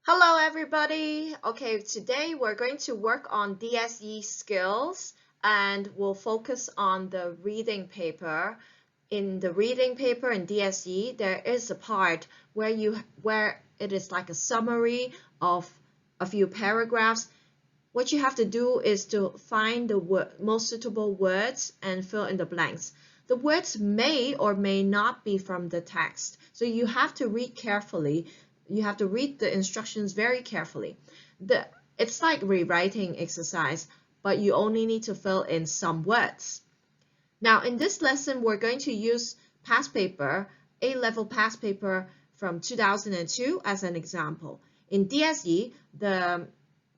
Hello everybody. Okay, today we're going to work on DSE skills and we'll focus on the reading paper. In the reading paper in DSE, there is a part where it is like a summary of a few paragraphs. What you have to do is to find the most suitable words and fill in the blanks. The words may or may not be from the text, so you have to read carefully. You have to read the instructions very carefully. It's like rewriting exercise, but you only need to fill in some words. Now, in this lesson, we're going to use past paper, A-level past paper from 2002 as an example. In DSE, the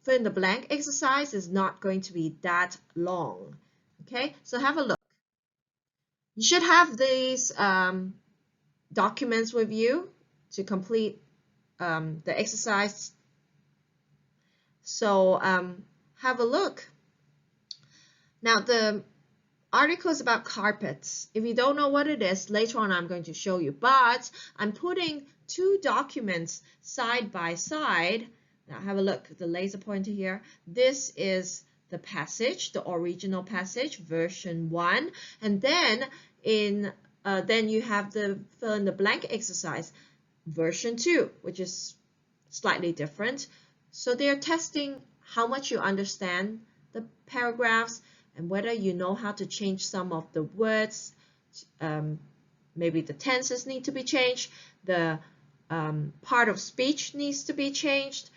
fill in the blank exercise is not going to be that long. Okay, so have a look. You should have these documents with you to complete the exercise. So have a look. Now the article is about carpets. If you don't know what it is, later on I'm going to show you. But I'm putting two documents side by side. Now have a look, the laser pointer here. This is the passage, the original passage, version 1. And then then you have the fill in the blank exercise, version 2, which is slightly different. So they're testing how much you understand the paragraphs and whether you know how to change some of the words. Maybe the tenses need to be changed, the part of speech needs to be changed.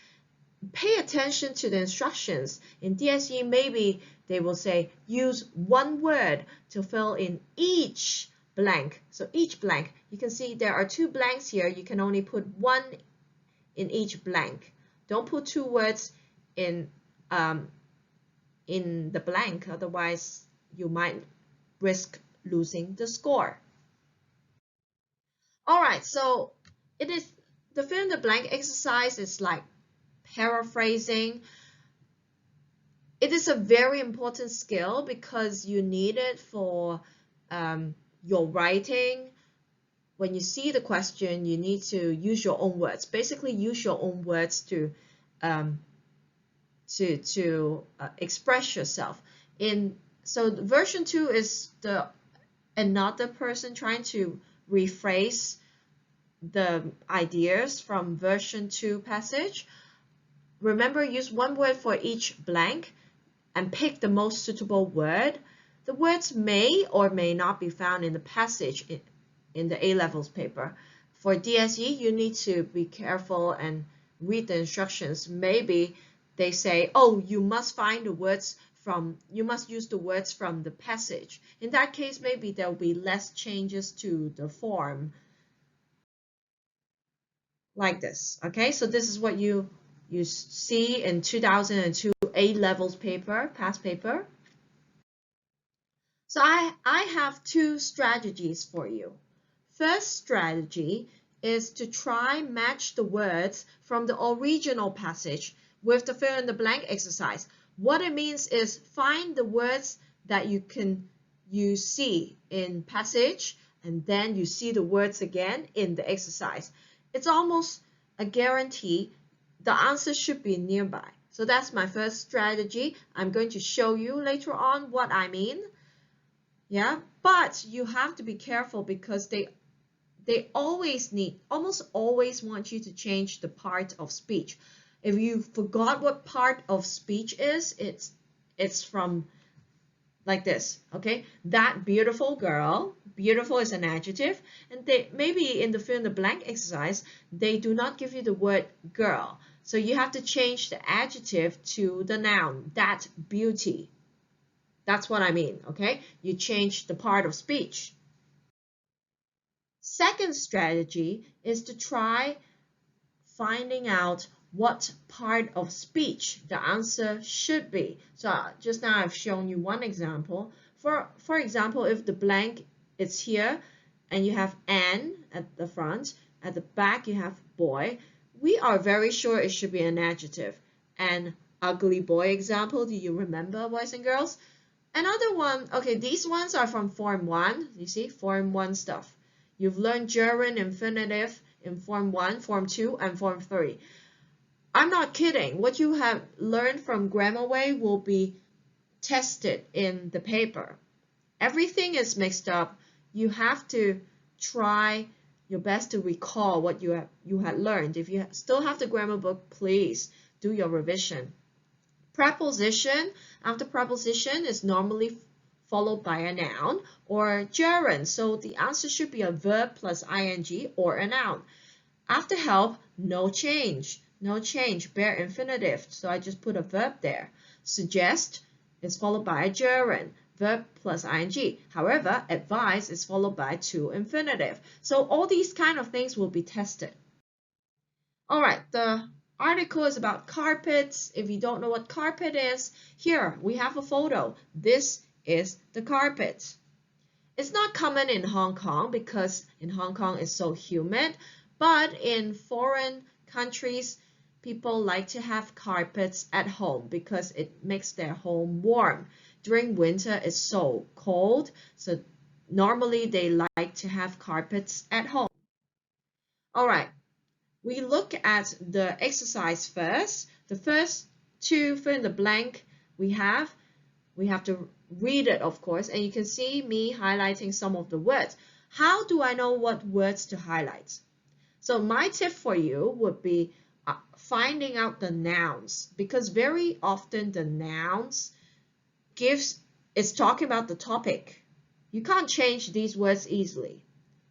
Pay attention to the instructions. In DSE, maybe they will say use one word to fill in each blank. So each blank, you can see there are two blanks here. You can only put one in each blank. Don't put two words in the blank, otherwise you might risk losing the score. All right, so it is the fill in the blank exercise is like paraphrasing. It is a very important skill because you need it for your writing. When you see the question, you need to use your own words. Basically, use your own words to express yourself. So version 2 is another person trying to rephrase the ideas from version 2 passage. Remember, use one word for each blank and pick the most suitable word. The words may or may not be found in the passage in the A-levels paper. For DSE, you need to be careful and read the instructions. Maybe they say, oh, you must use the words from the passage. In that case, maybe there'll be less changes to the form. Like this, okay? So this is what you see in 2002 A-levels paper, past paper. So I have two strategies for you. First strategy is to try match the words from the original passage with the fill in the blank exercise. What it means is find the words that you see in passage and then you see the words again in the exercise. It's almost a guarantee the answer should be nearby. So that's my first strategy. I'm going to show you later on what I mean. Yeah, but you have to be careful because they almost always want you to change the part of speech. If you forgot what part of speech is, it's from like this, okay? That beautiful girl, beautiful is an adjective, and maybe in the fill in the blank exercise, they do not give you the word girl. So you have to change the adjective to the noun, that beauty. That's what I mean, okay? You change the part of speech. Second strategy is to try finding out what part of speech the answer should be. So just now I've shown you one example. For example, if the blank is here and you have an at the front, at the back you have boy, we are very sure it should be an adjective. An ugly boy example, do you remember, boys and girls? Another one, okay, these ones are from Form 1, you see, Form 1 stuff. You've learned gerund infinitive in Form 1, Form 2, and Form 3. I'm not kidding. What you have learned from Grammar Way will be tested in the paper. Everything is mixed up. You have to try your best to recall what you had learned. If you still have the grammar book, please do your revision. Preposition, after preposition is normally followed by a noun or gerund. So the answer should be a verb plus ing or a noun. After help, no change. No change, bare infinitive. So I just put a verb there. Suggest is followed by a gerund, verb plus ing. However, advise is followed by to infinitive. So all these kind of things will be tested. All right, the article is about carpets. If you don't know what carpet is, here we have a photo. This is the carpet. It's not common in Hong Kong because in Hong Kong it's so humid, but in foreign countries, people like to have carpets at home because it makes their home warm. During winter, it's so cold, so normally they like to have carpets at home. All right, we look at the exercise first. The first two fill in the blank we have to read it, of course, and you can see me highlighting some of the words. How do I know what words to highlight? So my tip for you would be finding out the nouns, because very often the nouns it's talking about the topic. You can't change these words easily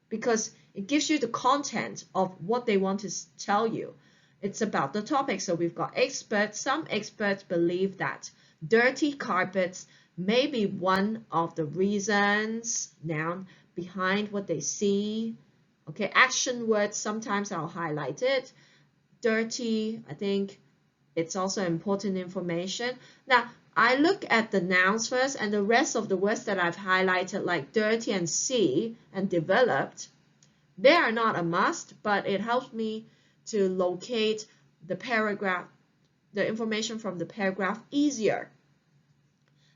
because it gives you the content of what they want to tell you. It's about the topic. So we've got experts. Some experts believe that dirty carpets may be one of the reasons, noun, behind what they see. Okay, action words, sometimes I'll highlight it. Dirty, I think it's also important information. Now, I look at the nouns first, and the rest of the words that I've highlighted, like dirty and see and developed, they are not a must, but it helps me to locate the paragraph, the information from the paragraph easier.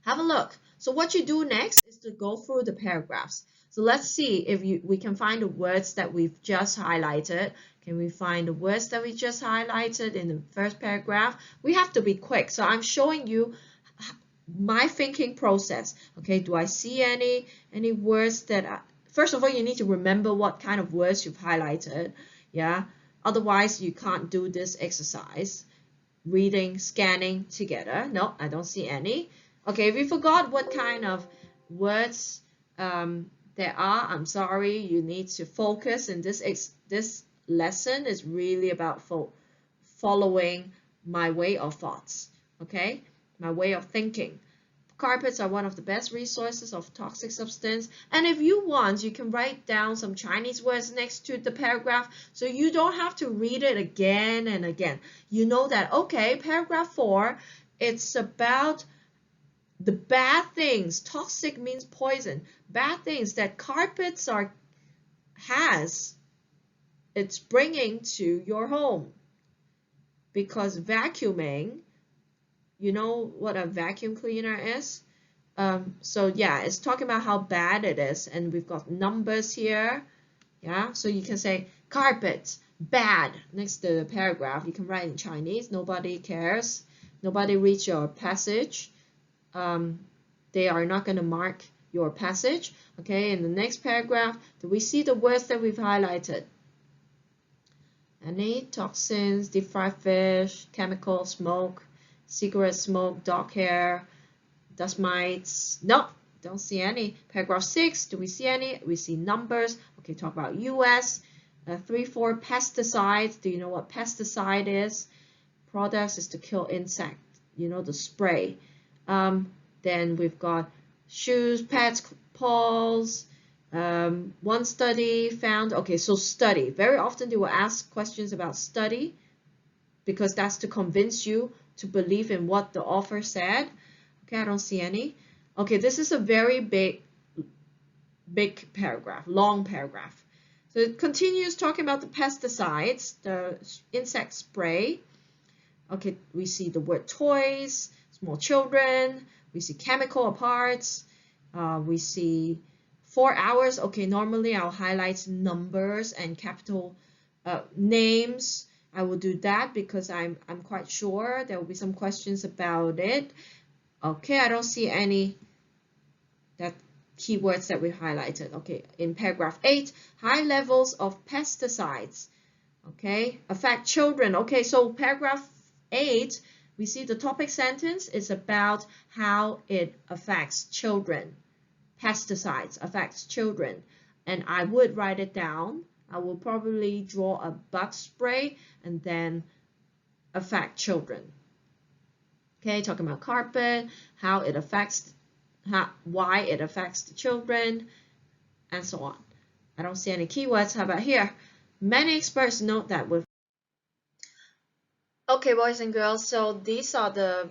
Have a look. So what you do next is to go through the paragraphs. So let's see if we can find the words that we've just highlighted. Can we find the words that we just highlighted in the first paragraph? We have to be quick. So I'm showing you my thinking process. Okay, do I see any words that first of all, you need to remember what kind of words you've highlighted. Yeah, otherwise you can't do this exercise. Reading, scanning together. No, I don't see any. Okay, if you forgot what kind of words there are, I'm sorry. You need to focus. And this lesson is really about following my way of thoughts. Okay, my way of thinking. Carpets are one of the best resources of toxic substance. And if you want, you can write down some Chinese words next to the paragraph so you don't have to read it again and again. You know that, okay, paragraph 4, it's about the bad things. Toxic means poison. Bad things that carpets it's bringing to your home. Because vacuuming, you know what a vacuum cleaner is? So yeah, it's talking about how bad it is, and we've got numbers here. Yeah, so you can say carpet, bad, next to the paragraph. You can write in Chinese. Nobody cares. Nobody reads your passage. They are not going to mark your passage. Okay, in the next paragraph, do we see the words that we've highlighted? Any toxins, deep fried fish, chemical, smoke, cigarette smoke, dog hair, dust mites. No, don't see any. Paragraph 6, do we see any? We see numbers. Okay, talk about US. 3, 4, pesticides. Do you know what pesticide is? Products is to kill insect. You know, the spray. Then we've got shoes, pets, paws. One study found, okay, so study. Very often they will ask questions about study because that's to convince you to believe in what the author said. Okay, I don't see any. Okay, this is a very big paragraph, long paragraph. So it continues talking about the pesticides, the insect spray. Okay, we see the word toys, small children. We see chemical parts. We see 4 hours. Okay, normally I'll highlight numbers and capital names. I will do that because I'm quite sure there will be some questions about it. Okay, I don't see any that keywords that we highlighted. Okay, in paragraph 8, high levels of pesticides, okay, affect children. Okay, so paragraph 8, we see the topic sentence is about how it affects children. Pesticides affects children, and I would write it down. I will probably draw a bug spray and then affect children. Okay, talking about carpet, how it affects, why it affects the children, and so on. I don't see any keywords. How about here? Many experts note that with. Okay, boys and girls, so these are the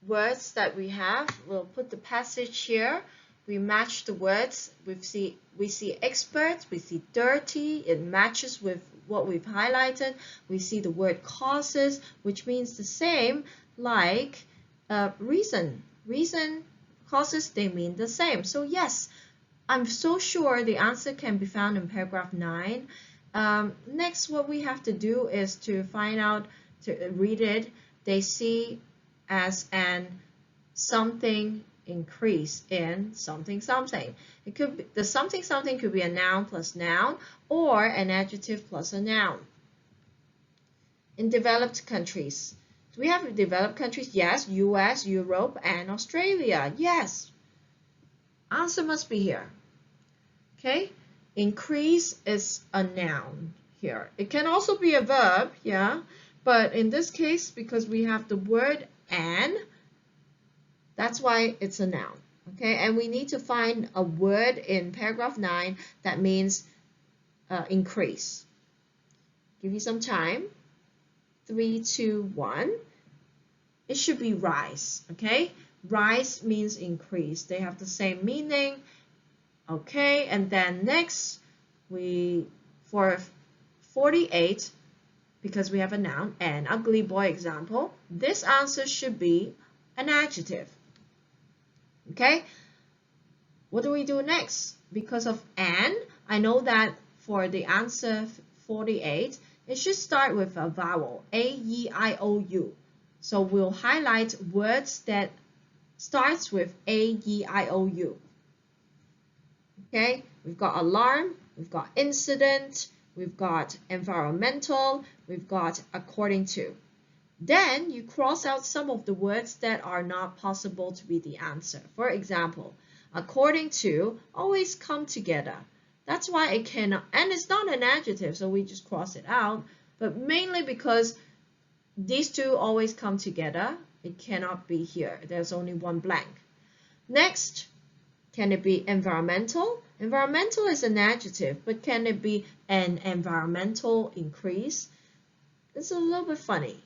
words that we have. We'll put the passage here. We match the words. We see experts, we see dirty, it matches with what we've highlighted. We see the word causes, which means the same like reason. Reason, causes, they mean the same. So yes, I'm so sure the answer can be found in paragraph 9. Next, what we have to do is to find out, to read it. They see as an something increase in something something. It could be the something something could be a noun plus noun or an adjective plus a noun. In developed countries, do we have developed countries? Yes, US, Europe, and Australia. Yes. Answer must be here. Okay, increase is a noun here. It can also be a verb, yeah, but in this case, because we have the word an, that's why it's a noun. Okay, and we need to find a word in paragraph 9 that means increase. Give you some time. 3, 2, 1. It should be rise. Okay, rise means increase. They have the same meaning. Okay, and then next, for 48, because we have a noun, an ugly boy example, this answer should be an adjective. Okay, what do we do next? Because of an, I know that for the answer 48, it should start with a vowel, A-E-I-O-U. So we'll highlight words that starts with A-E-I-O-U. Okay, we've got alarm, we've got incident, we've got environmental, we've got according to. Then you cross out some of the words that are not possible to be the answer. For example, according to always come together. That's why it cannot, and it's not an adjective, so we just cross it out, but mainly because these two always come together, it cannot be here. There's only one blank. Next, can it be environmental? Environmental is an adjective, but can it be an environmental increase? It's a little bit funny.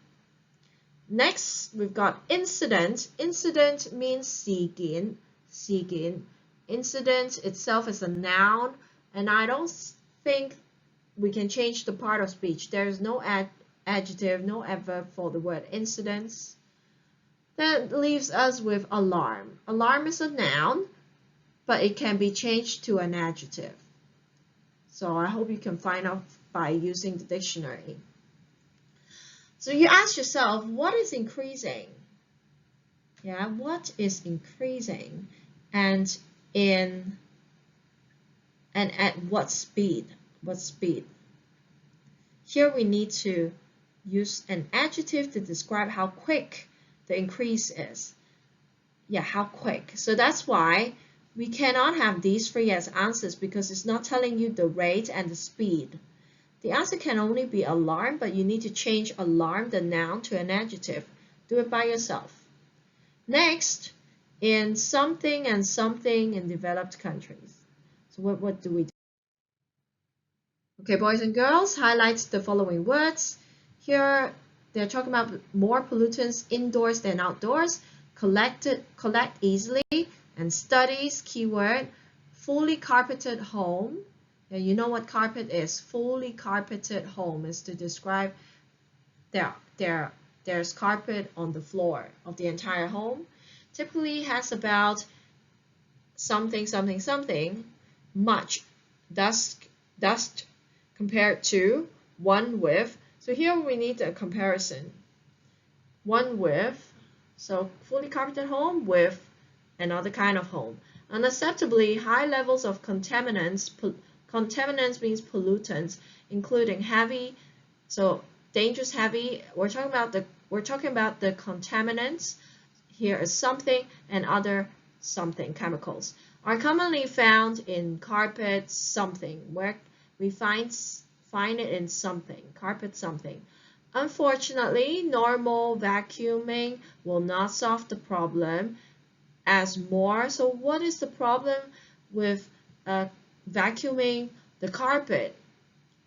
Next, we've got incident. Incident means 事件. Incident itself is a noun, and I don't think we can change the part of speech. There is no adjective, no adverb for the word incidents. That leaves us with alarm. Alarm is a noun, but it can be changed to an adjective. So I hope you can find out by using the dictionary. So you ask yourself, what is increasing? Yeah, what is increasing? And at what speed? What speed? Here we need to use an adjective to describe how quick the increase is. Yeah, how quick. So that's why we cannot have these three as answers because it's not telling you the rate and the speed. The answer can only be alarm, but you need to change alarm, the noun, to an adjective. Do it by yourself. Next, in something and something in developed countries. So what do we do? Okay, boys and girls, highlight the following words. Here, they're talking about more pollutants indoors than outdoors, collect easily, and studies, keyword, fully carpeted home. Yeah, you know what carpet is. Fully carpeted home is to describe there's carpet on the floor of the entire home. Typically has about something, something, something, much dust compared to one with So here we need a comparison. One with, so fully carpeted home with another kind of home. Unacceptably high levels of contaminants. Contaminants means pollutants, including heavy, so dangerous heavy. We're talking about the contaminants. Here is something and other something chemicals are commonly found in carpet something, where we find it in something, carpet something. Unfortunately, normal vacuuming will not solve the problem as more. So what is the problem with vacuuming the carpet?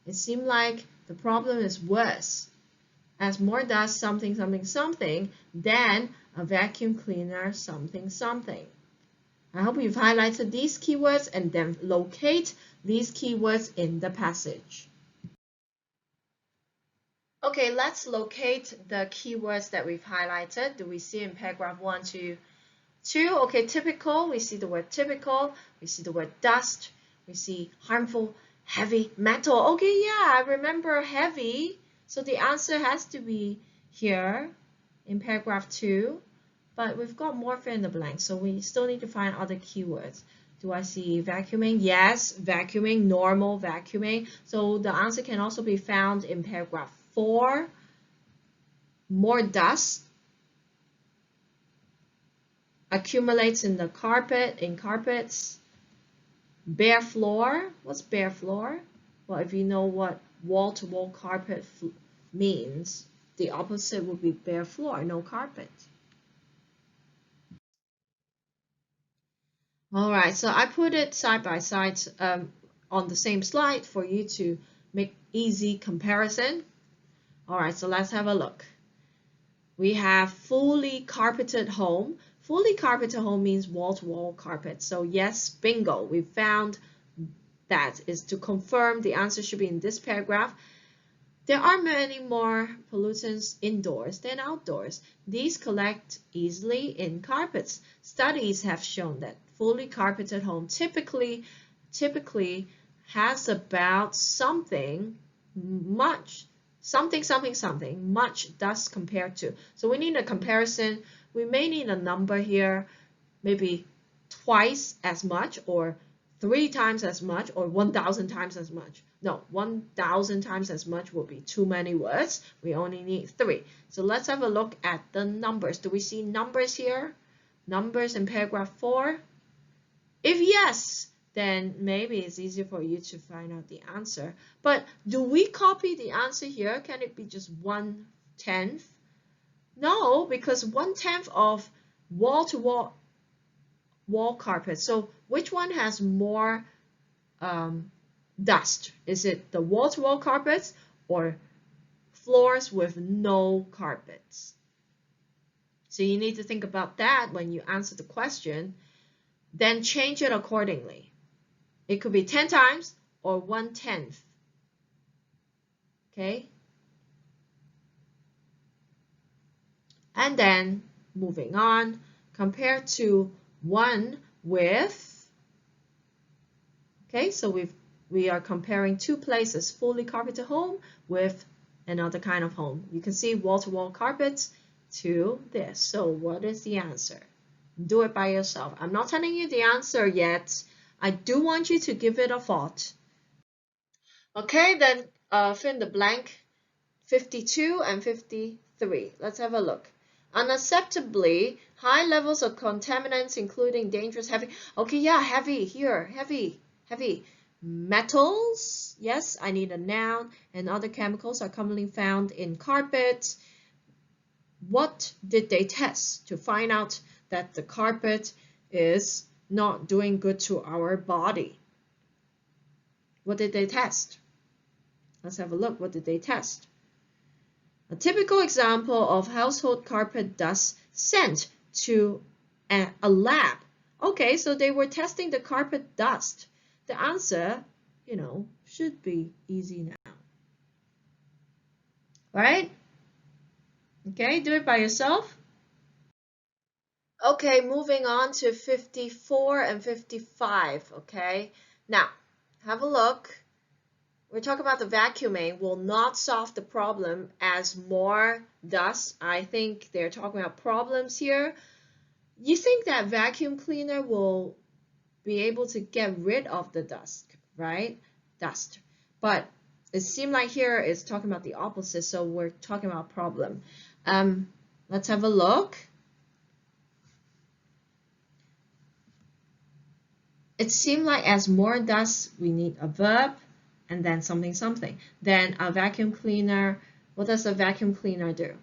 It seems like the problem is worse. As more dust something something something than a vacuum cleaner something something. I hope you've highlighted these keywords and then locate these keywords in the passage. Okay, let's locate the keywords that we've highlighted. Do we see in paragraph 1, 2, 2? Okay, typical, we see the word typical, we see the word dust, we see harmful, heavy, metal. Okay, yeah, I remember heavy. So the answer has to be here in paragraph 2, but we've got more fill in the blank, so we still need to find other keywords. Do I see vacuuming? Yes, vacuuming, normal vacuuming. So the answer can also be found in paragraph 4. More dust accumulates in the carpet, in carpets. Bare floor. What's bare floor? Well, if you know what wall-to-wall carpet means, the opposite would be bare floor, no carpet. All right, so I put it side by side on the same slide for you to make easy comparison. All right, so let's have a look. We have fully carpeted home. Fully carpeted home means wall-to-wall carpet. So yes, bingo, we found that. Is to confirm the answer should be in this paragraph. There are many more pollutants indoors than outdoors. These collect easily in carpets. Studies have shown that fully carpeted home typically has about something much dust compared to. So we need a comparison. We may need a number here, maybe twice as much or 3 times as much or 1,000 times as much. No, 1,000 times as much will be too many words. We only need 3. So let's have a look at the numbers. Do we see numbers here? Numbers in paragraph 4? If yes, then maybe it's easier for you to find out the answer. But do we copy the answer here? Can it be just 1/10? No, because 1/10 of wall-to-wall wall carpet. So which one has more dust? Is it the wall-to-wall carpets or floors with no carpets? So you need to think about that when you answer the question. Then change it accordingly. It could be 10 times or 1/10. Okay? And then moving on, compare to 1 with, okay, so we are comparing 2 places, fully carpeted home with another kind of home. You can see wall-to-wall carpets to this. So what is the answer? Do it by yourself. I'm not telling you the answer yet. I do want you to give it a thought. Okay, then fill in the blank 52 and 53. Let's have a look. Unacceptably high levels of contaminants, including dangerous heavy. Okay, yeah, heavy here, heavy. Metals, yes, I need a noun, and other chemicals are commonly found in carpets. What did they test to find out that the carpet is not doing good to our body? What did they test? Let's have a look. What did they test? A typical example of household carpet dust sent to a lab. Okay, so they were testing the carpet dust. The answer, should be easy now. Right? Okay, do it by yourself. Okay, moving on to 54 and 55, okay? Now, have a look. we're talking about the vacuuming will not solve the problem as more dust. I think they're talking about problems here. You think that vacuum cleaner will be able to get rid of the dust, right? Dust. But it seems like here it's talking about the opposite, so we're talking about problem. Let's have a look. It seems like as more dust, we need a verb and then something something. Then a vacuum cleaner, what does a vacuum cleaner do?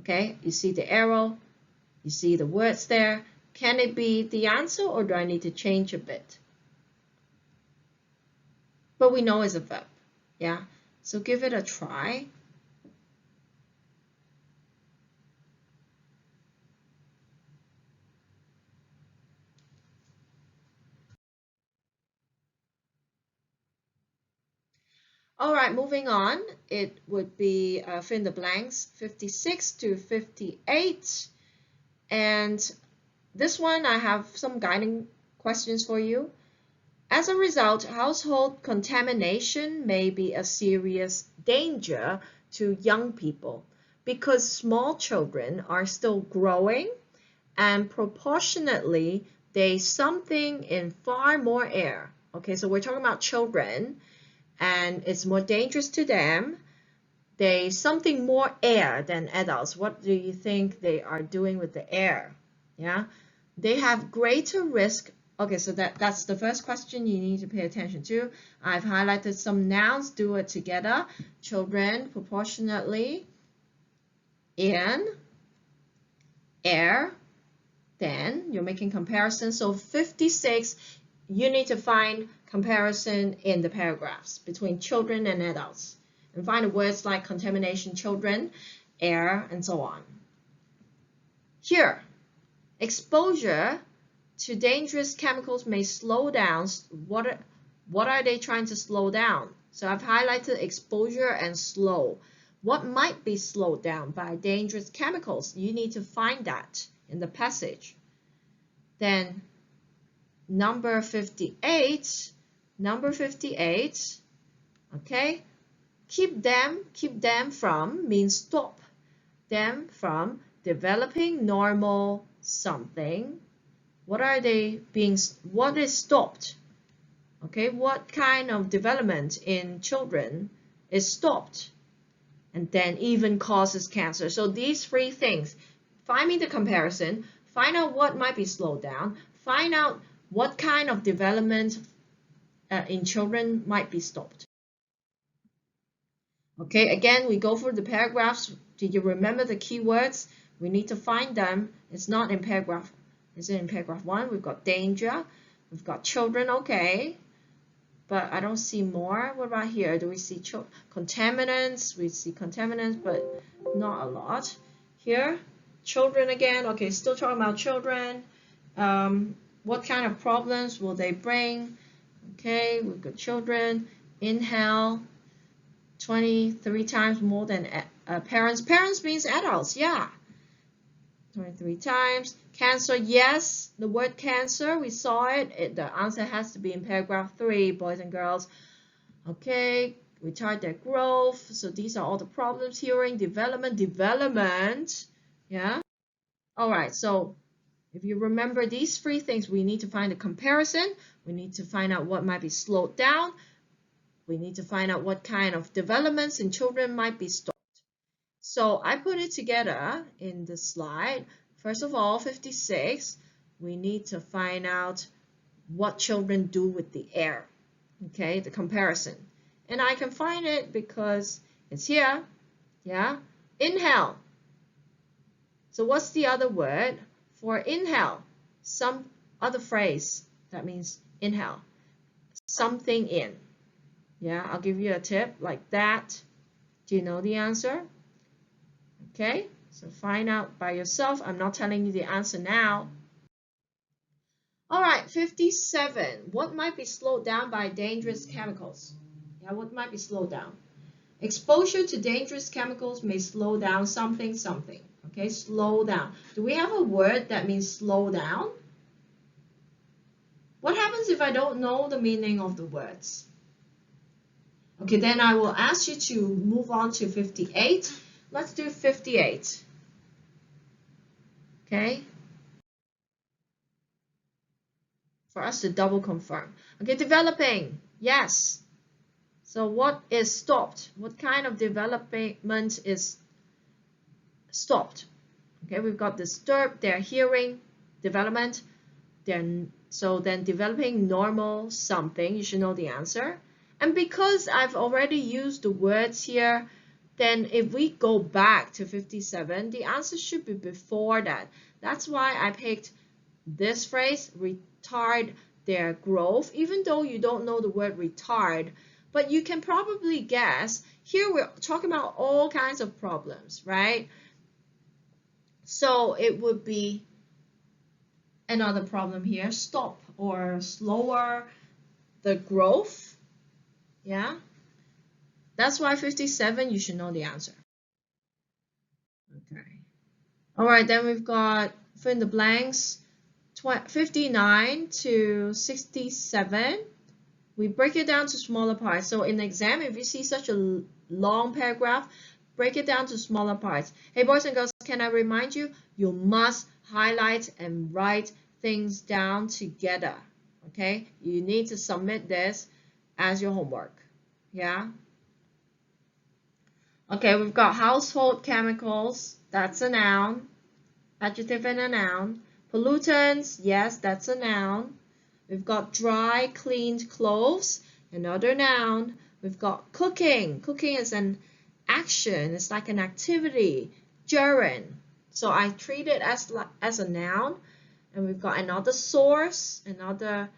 Okay, you see the arrow, you see the words there. Can it be the answer or do I need to change a bit? But we know it's a verb, yeah? So give it a try. All right, moving on, it would be fill in the blanks, 56 to 58. And this one, I have some guiding questions for you. As a result, household contamination may be a serious danger to young people because small children are still growing and proportionately they something in far more air. Okay, so we're talking about children and it's more dangerous to them. They something more air than adults. What do you think they are doing with the air? Yeah, they have greater risk. Okay, so that's the first question you need to pay attention to. I've highlighted some nouns, do it together. Children proportionately in air, then you're making comparison. So 56, you need to find comparison in the paragraphs between children and adults. And find the words like contamination, children, air, and so on. Here, exposure to dangerous chemicals may slow down. What are they trying to slow down? So I've highlighted exposure and slow. What might be slowed down by dangerous chemicals? You need to find that in the passage. Then number 58, okay? Keep them from means stop them from developing normal something. What is stopped? Okay, what kind of development in children is stopped? And then even causes cancer. So these three things, find me the comparison, find out what might be slowed down, find out what kind of development in children might be stopped. Okay, again, we go through the paragraphs. Did you remember the keywords? We need to find them. It's not in paragraph. Is it in paragraph 1? We've got danger. We've got children, okay. But I don't see more. What about here? Do we see contaminants? We see contaminants, but not a lot. Here, children again. Okay, still talking about children. What kind of problems will they bring? Okay, we've got children. Inhale. 23 times more than parents. Parents means adults, yeah. 23 times. Cancer, yes. The word cancer, we saw it. The answer has to be in paragraph 3, boys and girls. Okay, retard their growth. So these are all the problems. Hearing, development. Yeah. All right, so if you remember these 3 things, we need to find a comparison. We need to find out what might be slowed down. We need to find out what kind of developments in children might be stopped. So I put it together in the slide. First of all, 56, we need to find out what children do with the air. Okay, the comparison. And I can find it because it's here. Yeah, inhale. So what's the other word for inhale? Some other phrase that means inhale. Something in. Yeah, I'll give you a tip like that. Do you know the answer? Okay, so find out by yourself. I'm not telling you the answer now. All right, 57. What might be slowed down by dangerous chemicals? Yeah, what might be slowed down? Exposure to dangerous chemicals may slow down something. Okay, slow down. Do we have a word that means slow down? What happens if I don't know the meaning of the words? Okay, then I will ask you to move on to 58. Let's do 58. Okay? For us to double confirm. Okay, developing. Yes. So what is stopped? What kind of development is stopped? Okay, we've got disturbed, their hearing, development, then developing normal something, you should know the answer. And because I've already used the words here, then if we go back to 57, the answer should be before that. That's why I picked this phrase, retard their growth, even though you don't know the word retard, but you can probably guess. Here we're talking about all kinds of problems, right? So it would be another problem here, stop or slower the growth. Yeah, that's why 57, you should know the answer. Okay. All right, then we've got fill in the blanks, 59 to 67. We break it down to smaller parts. So in the exam, if you see such a long paragraph, break it down to smaller parts. Hey, boys and girls, can I remind you, you must highlight and write things down together. Okay, you need to submit this as your homework. Yeah. Okay, we've got household chemicals. That's a noun. Adjective and a noun. Pollutants. Yes, that's a noun. We've got dry, cleaned clothes. Another noun. We've got cooking. Cooking is an action. It's like an activity. Gerund. So I treat it as a noun. And we've got another source, another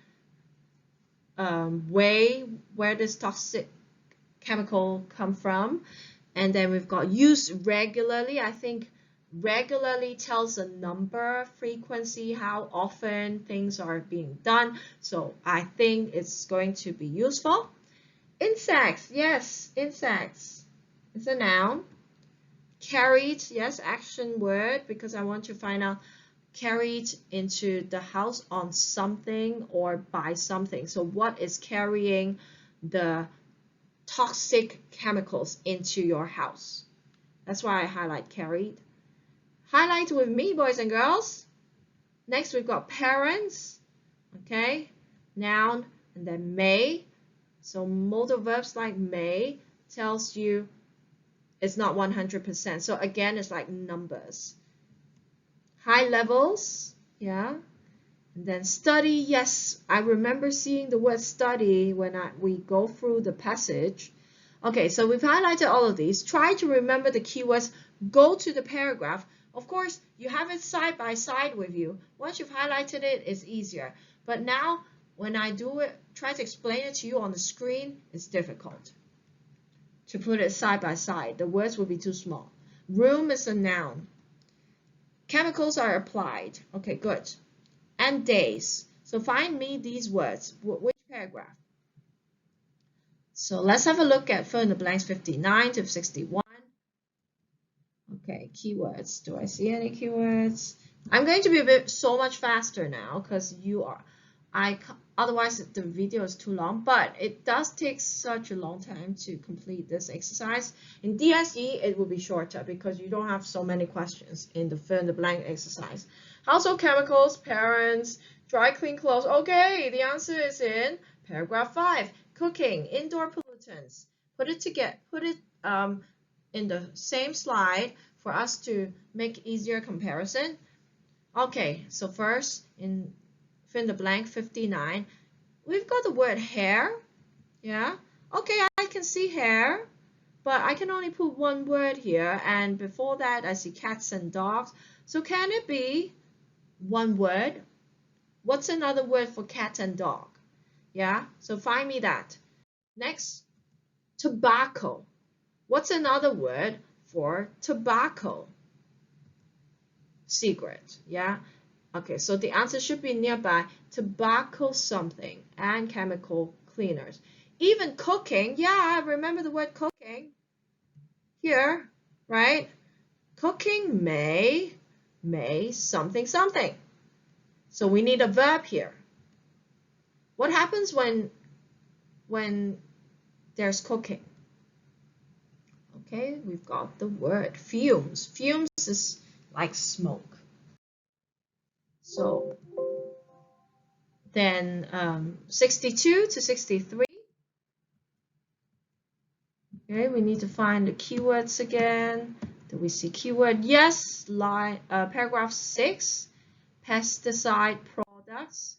way where this toxic chemical come from. And then we've got used regularly. I think regularly tells a number, frequency, how often things are being done. So I think it's going to be useful. Insects, yes, insects. It's a noun. Carried, yes, action word, because I want to find out carried into the house on something or by something. So what is carrying the toxic chemicals into your house? That's why I highlight carried. Highlight with me, boys and girls. Next, we've got parents. Okay, noun, and then may. So modal verbs like may tells you it's not 100%. So again, it's like numbers. High levels, yeah. And then study, yes, I remember seeing the word study when we go through the passage. Okay, so we've highlighted all of these. Try to remember the keywords. Go to the paragraph. Of course, you have it side by side with you. Once you've highlighted it, it's easier. But now, when I do it, try to explain it to you on the screen, it's difficult to put it side by side. The words will be too small. Room is a noun. Chemicals are applied. Okay, good. And days. So find me these words. Which paragraph? So let's have a look at fill in the blanks 59 to 61. Okay, keywords. Do I see any keywords? I'm going to be so much faster now because you are. Otherwise the video is too long, but it does take such a long time to complete this exercise. In DSE, it will be shorter because you don't have so many questions in the fill in the blank exercise. Household chemicals, parents, dry clean clothes. Okay, the answer is in paragraph 5. Cooking, indoor pollutants. Put it in the same slide for us to make easier comparison. Okay, so first in fill in the blank 59, we've got the word hair. Yeah, okay, I can see hair, but I can only put one word here, and before that I see cats and dogs. So can it be one word? What's another word for cat and dog? Yeah, so find me that. Next, tobacco. What's another word for tobacco? Cigarette. Yeah. Okay, so the answer should be nearby. Tobacco something and chemical cleaners. Even cooking. Yeah, I remember the word cooking here, right? Cooking may something something. So we need a verb here. What happens when there's cooking. Okay, we've got the word fumes. Fumes is like smoke. So then 62 to 63. Okay, we need to find the keywords again. Do we see keyword? Yes, paragraph 6, pesticide products.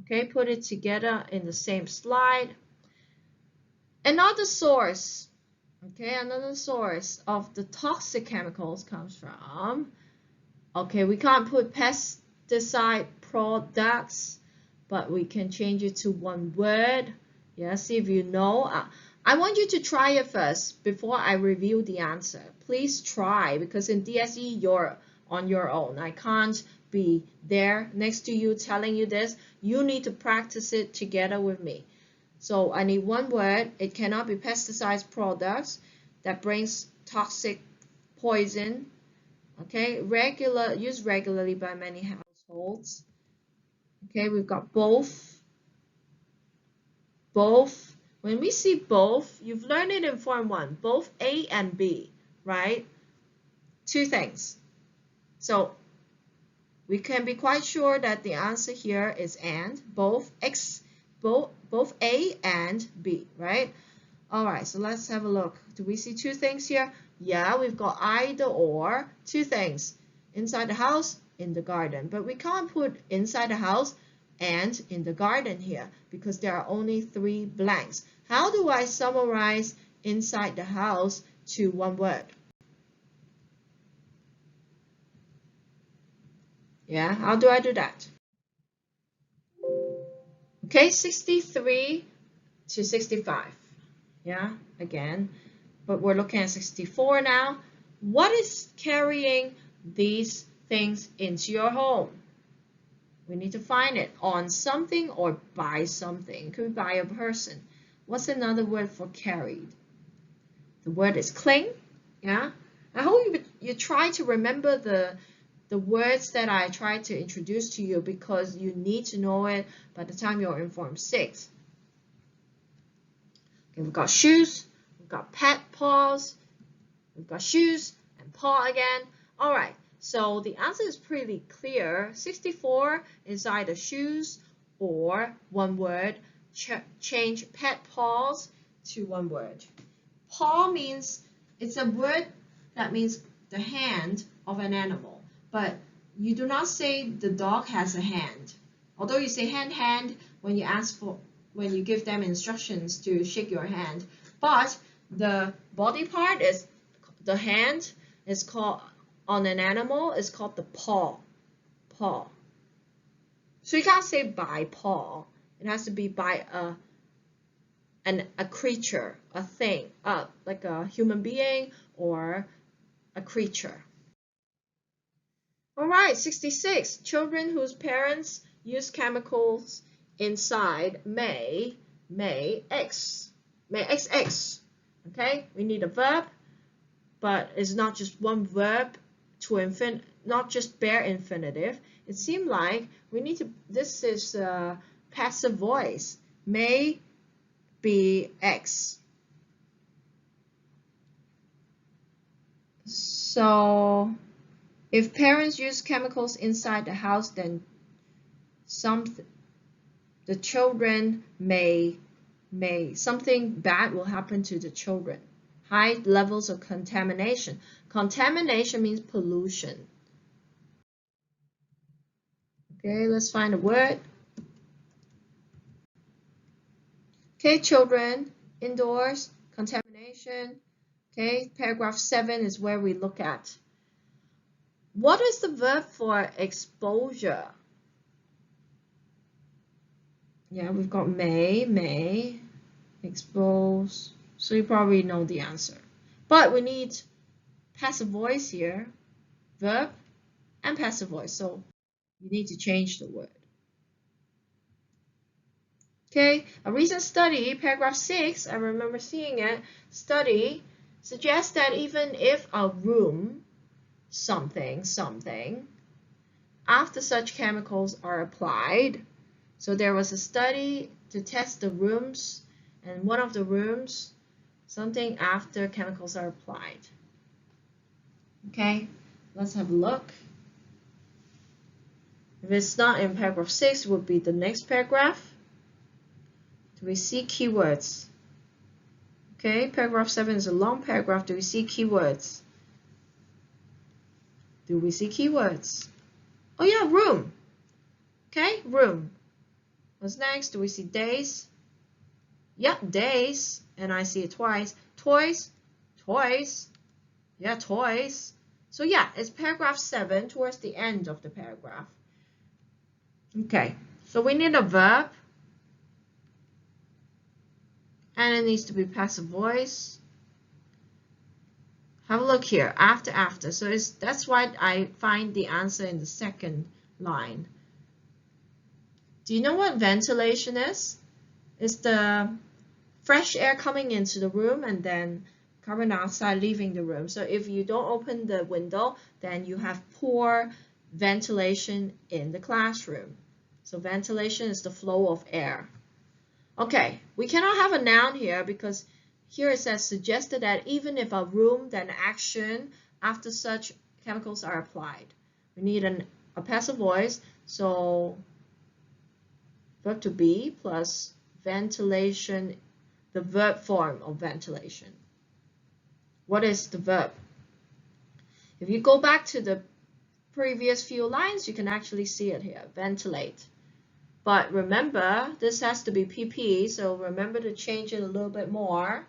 Okay, put it together in the same slide. Another source, okay, another source of the toxic chemicals comes from, okay, we can't put pesticide products, but we can change it to one word. Yeah, see if you know. I want you to try it first before I reveal the answer. Please try, because in DSE you're on your own. I can't be there next to you telling you this. You need to practice it together with me. So I need one word. It cannot be pesticides products that brings toxic poison. Okay, used regularly by many households. Okay, we've got both. Both. When we see both, you've learned it in Form 1, both A and B, right? Two things. So we can be quite sure that the answer here is and, both A and B, right? All right, so let's have a look. Do we see two things here? Yeah, we've got either or, two things. Inside the house, in the garden. But we can't put inside the house and in the garden here because there are only 3 blanks. How do I summarize inside the house to one word? Yeah, how do I do that? Okay, 63 to 65. Yeah, again, but we're looking at 64 now. What is carrying these things into your home? We need to find it on something or by something. It could be by a person. What's another word for carried? The word is cling. Yeah. I hope you try to remember the words that I tried to introduce to you because you need to know it by the time you're in Form 6. Okay, we've got shoes, we've got pet paws, we've got shoes and paw again. All right, so the answer is pretty clear. 64 is either shoes or one word. Change pet paws to one word. Paw means, it's a word that means the hand of an animal, but you do not say the dog has a hand. Although you say hand when you give them instructions to shake your hand, but the body part is, the hand is called, on an animal is called the paw. So you can't say by paw. It has to be by a creature, a thing, like a human being or a creature. All right, 66. Children whose parents use chemicals inside may XX. Okay, we need a verb, but it's not just one verb to not just bare infinitive. It seemed like we need to, this is a passive voice. May be X. So if parents use chemicals inside the house, then the children may something bad will happen to the children. High levels of contamination. Contamination means pollution. Okay, let's find a word. Okay, children, indoors, contamination. Okay, paragraph 7 is where we look at. What is the verb for exposure? Yeah, we've got may, expose. So you probably know the answer. But we need passive voice here, verb and passive voice. So you need to change the word. Okay, a recent study, paragraph 6, I remember seeing it, study suggests that even if a room, something, after such chemicals are applied, so there was a study to test the rooms And one of the rooms, something after chemicals are applied. Okay, let's have a look. If it's not in paragraph 6, it would be the next paragraph. Do we see keywords? Okay, paragraph 7 is a long paragraph. Do we see keywords? Do we see keywords? Oh yeah, room. Okay, room. What's next? Do we see days? Yep, days. And I see it twice. Toys. Toys. Yeah, toys. So yeah, it's paragraph 7 towards the end of the paragraph. Okay, so we need a verb. And it needs to be passive voice. Have a look here, after. So that's why I find the answer in the second line. Do you know what ventilation is? It's the fresh air coming into the room and then carbon dioxide leaving the room. So if you don't open the window, then you have poor ventilation in the classroom. So ventilation is the flow of air. Okay, we cannot have a noun here because here it says suggested that even if a room, then action after such chemicals are applied. We need a passive voice, so verb to be plus ventilation, the verb form of ventilation. What is the verb? If you go back to the previous few lines, you can actually see it here, ventilate. But remember, this has to be PP, so remember to change it a little bit more.